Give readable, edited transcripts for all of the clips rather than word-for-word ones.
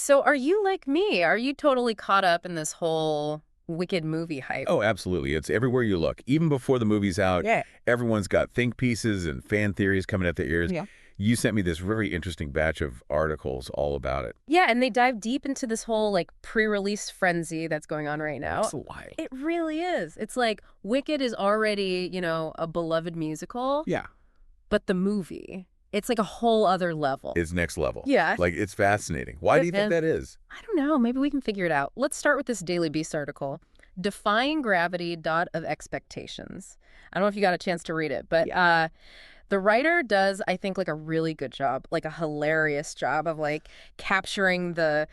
So are you like me? Are you totally caught up in this whole Wicked movie hype? Oh, absolutely. It's everywhere you look. Even before the movie's out, Yeah. everyone's got think pieces and fan theories coming at their ears. Yeah. You sent me this very interesting batch of articles all about it. Yeah, and they dive deep into this whole like pre-release frenzy that's going on right now. That's a lie. It really is. It's like Wicked is already, a beloved musical, Yeah. but the movie, it's like a whole other level. It's next level. Yeah. Like, it's fascinating. Why do you think that is? I don't know. Maybe we can figure it out. Let's start with this Daily Beast article, Defying Gravity, of Expectations. I don't know if you got a chance to read it, but the writer does, I think, like a really good job, like a hilarious job of like capturing the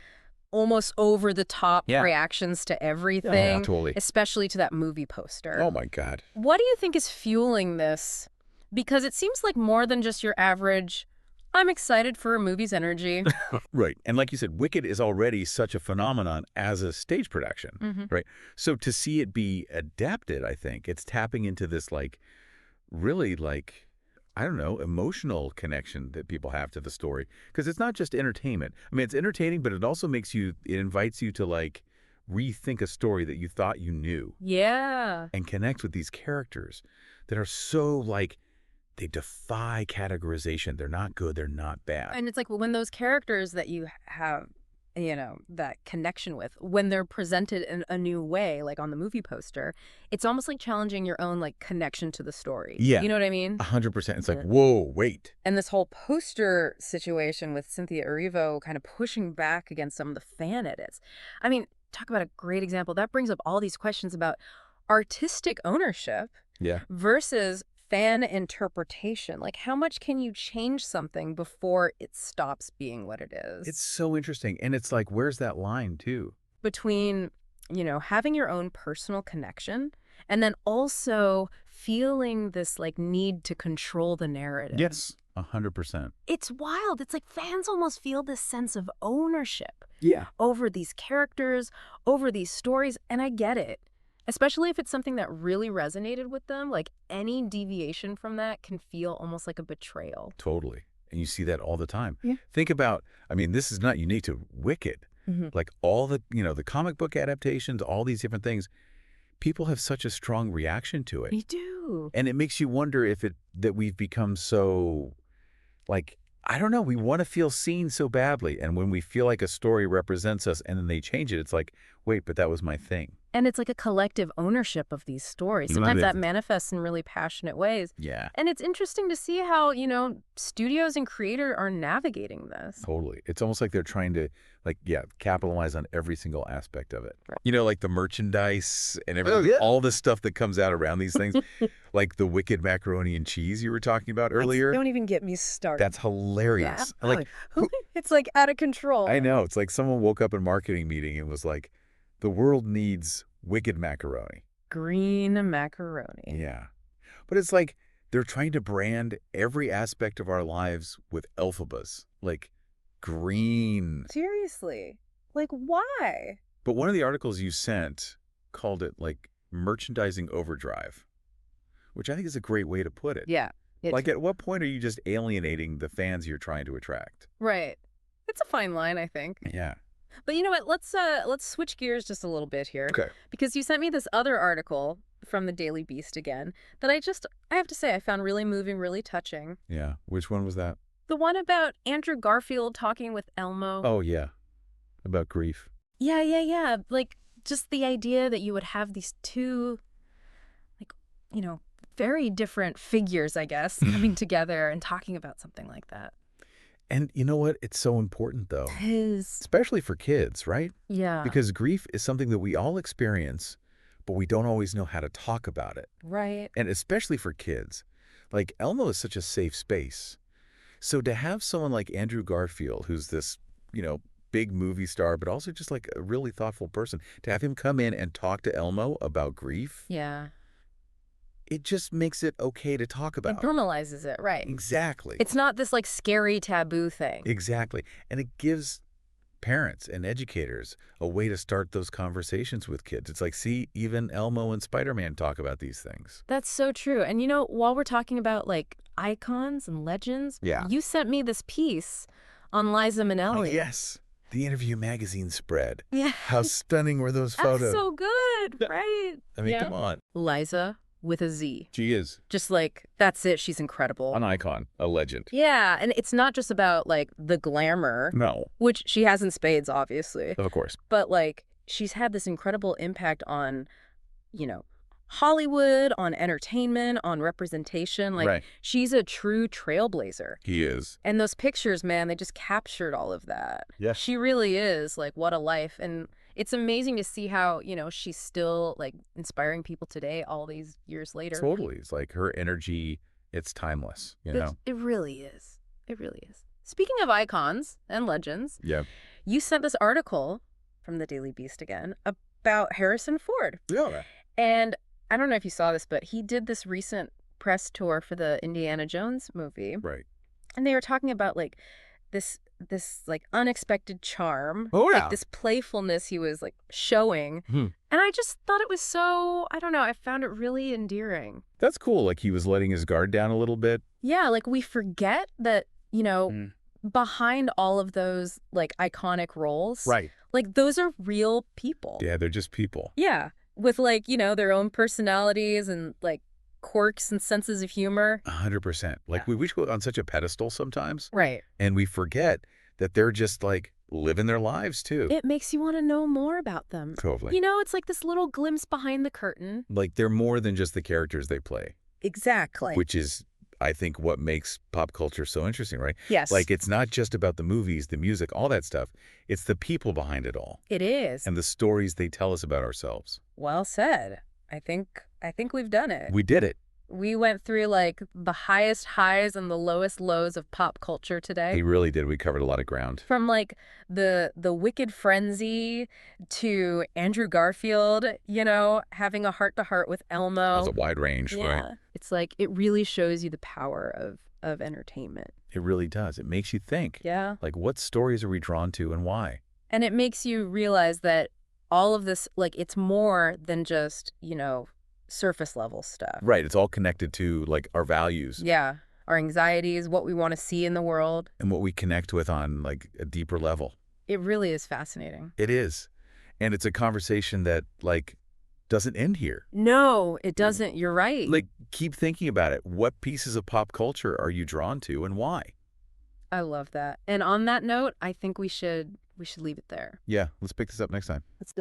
almost over-the-top reactions to everything, Yeah, totally. especially to that movie poster. Oh, my God. What do you think is fueling this? Because it seems like more than just your average, I'm excited for a movie's energy. Right. And like you said, Wicked is already such a phenomenon as a stage production, right? So to see it be adapted, I think, it's tapping into this, like, really, like, I don't know, emotional connection that people have to the story. Because it's not just entertainment. I mean, it's entertaining, but it also makes you, it invites you to, like, rethink a story that you thought you knew. Yeah. And connect with these characters that are so, like, they defy categorization. They're not good. They're not bad. And it's like when those characters that you have, that connection with, when they're presented in a new way, like on the movie poster, it's almost like challenging your own like connection to the story. Yeah. You know what I mean? 100%. It's like, whoa, wait. And this whole poster situation with Cynthia Erivo kind of pushing back against some of the fan edits. I mean, talk about a great example. That brings up all these questions about artistic ownership versus fan interpretation. Like, how much can you change something before it stops being what it is? It's so interesting. And it's like, where's that line, too? Between, having your own personal connection and then also feeling this, like, need to control the narrative. Yes, 100%. It's wild. It's like fans almost feel this sense of ownership over these characters, over these stories, and I get it. Especially if it's something that really resonated with them, like any deviation from that can feel almost like a betrayal. Totally. And you see that all the time. Yeah. Think about, I mean, this is not unique to Wicked. Like all the, the comic book adaptations, all these different things, people have such a strong reaction to it. They do. And it makes you wonder if that we've become so, like, I don't know, we want to feel seen so badly. And when we feel like a story represents us and then they change it, it's like, wait, but that was my thing. And it's like a collective ownership of these stories. Sometimes that manifests in really passionate ways. Yeah. And it's interesting to see how, studios and creators are navigating this. Totally. It's almost like they're trying to, like, capitalize on every single aspect of it. Right. Like the merchandise and everything, all the stuff that comes out around these things, like the Wicked macaroni and cheese you were talking about earlier. Don't even get me started. That's hilarious. Yeah. Like, it's like out of control. I know. It's like someone woke up in a marketing meeting and was like, the world needs Wicked macaroni. Green macaroni. Yeah. But it's like they're trying to brand every aspect of our lives with elphibas. Like green. Seriously. Like, why? But one of the articles you sent called it, like, merchandising overdrive, which I think is a great way to put it. Yeah. Like, at what point are you just alienating the fans you're trying to attract? Right. It's a fine line, I think. Yeah. But you know what? Let's switch gears just a little bit here. Okay. Because you sent me this other article from the Daily Beast again that I have to say, I found really moving, really touching. Yeah. Which one was that? The one about Andrew Garfield talking with Elmo. Oh, yeah. About grief. Yeah. Like, just the idea that you would have these two, like, very different figures, I guess, coming together and talking about something like that. And you know what? It's so important, though. It is. Especially for kids, right? Yeah. Because grief is something that we all experience, but we don't always know how to talk about it. Right. And especially for kids. Like, Elmo is such a safe space. So to have someone like Andrew Garfield, who's this, big movie star, but also just like a really thoughtful person, to have him come in and talk to Elmo about grief. Yeah. It just makes it okay to talk about. It normalizes it, right. Exactly. It's not this like scary taboo thing. Exactly. And it gives parents and educators a way to start those conversations with kids. It's like, see, even Elmo and Spider-Man talk about these things. That's so true. And while we're talking about like icons and legends, you sent me this piece on Liza Minnelli. Oh, yes. The Interview magazine spread. Yeah. How stunning were those That's photos? so good, right? I mean, come on. Liza with a Z. She is Just like, that's it. She's incredible. an icon, a legend. Yeah, and it's not just about, like, the glamour. No. Which she has in spades, obviously. Of course. But, like, she's had this incredible impact on, you know, Hollywood, on entertainment, on representation. Like, Right. she's a true trailblazer. He is. And those pictures, man, they just captured all of that. Yeah. She really is, like, what a life. And it's amazing to see how, she's still, like, inspiring people today all these years later. Totally. It's like her energy, it's timeless, you know? It really is. It really is. Speaking of icons and legends, Yeah. you sent this article from the Daily Beast again about Harrison Ford. Yeah. And I don't know if you saw this, but he did this recent press tour for the Indiana Jones movie. Right. And they were talking about, like, this like unexpected charm. Oh, yeah. Like this playfulness he was like showing. Hmm. And I just thought it was so, I don't know, I found it really endearing. That's cool. Like he was letting his guard down a little bit. Yeah, like we forget that, behind all of those like iconic roles. Right. Like those are real people. Yeah, they're just people. Yeah. With like, their own personalities and like quirks and senses of humor. 100%. Like we reach on such a pedestal sometimes. Right. And we forget that they're just like living their lives too. It makes you want to know more about them. Totally. It's like this little glimpse behind the curtain. Like they're more than just the characters they play. Exactly. Which is, I think, what makes pop culture so interesting, right? Yes. Like it's not just about the movies, the music, all that stuff. It's the people behind it all. It is. And the stories they tell us about ourselves. Well said. I think we've done it. We did it. We went through like the highest highs and the lowest lows of pop culture today. We really did. We covered a lot of ground. From like the wicked frenzy to Andrew Garfield, having a heart-to-heart with Elmo. That was a wide range, yeah. right? It's like it really shows you the power of entertainment. It really does. It makes you think. Yeah. Like what stories are we drawn to and why? And it makes you realize that all of this, like, it's more than just, surface level stuff. Right. It's all connected to like our values. Yeah. Our anxieties, what we want to see in the world. And what we connect with on like a deeper level. It really is fascinating. It is. And it's a conversation that like doesn't end here. No, it doesn't. You're right. Like keep thinking about it. What pieces of pop culture are you drawn to and why? I love that. And on that note, I think we should leave it there. Yeah. Let's pick this up next time. Let's do